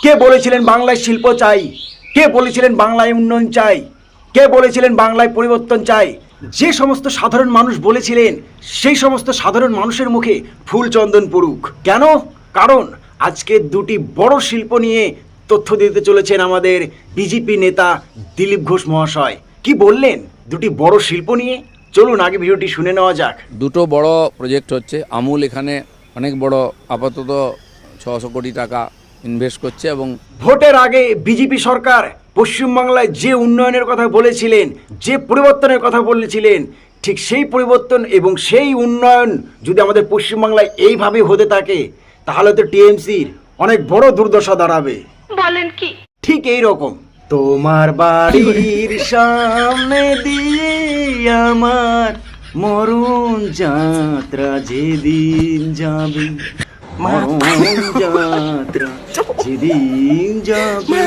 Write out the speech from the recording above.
কে বলেছিলেন বাংলায় শিল্প চাই? কে বলেছিলেন বাংলায় উন্নয়ন চাই? কে বলেছিলেন বাংলায় পরিবর্তন চাই? যে সমস্ত সাধারণ মানুষ বলেছিলেন, সেই সমস্ত সাধারণ মানুষের মুখে ফুল চন্দন পড়ুক। কেন? কারণ আজকে দুটি বড় শিল্প নিয়ে তথ্য দিতে চলেছেন আমাদের বিজেপি নেতা দিলীপ ঘোষ মহাশয়। কি বললেন দুটি বড় শিল্প নিয়ে? চলুন আগে ভিডিওটি শুনে নেওয়া যাক। দুটো বড় প্রজেক্ট হচ্ছে। আমুল এখানে অনেক বড়, আপাতত 600 কোটি টাকা ইনভেস্ট করছে। এবং ভোটের আগে বিজেপি সরকার পশ্চিমবাংলায় যে উন্নয়নের কথা বলেছিলেন, যে পরিবর্তনের কথা বলেছিলেন, ঠিক সেই পরিবর্তন এবং সেই উন্নয়ন যদি আমাদের পশ্চিমবাংলায় এইভাবে হতে থাকে, তাহলে তো টিএমসির অনেক বড় দুর্দশা দাঁড়াবে। বলেন কি? ঠিক এই রকম। তোমার বাড়ির সামনে দিয়ে আমার মরণ যাত্রা যেদিন যাবে, মরণ যাত্রা যেদিন যাবে।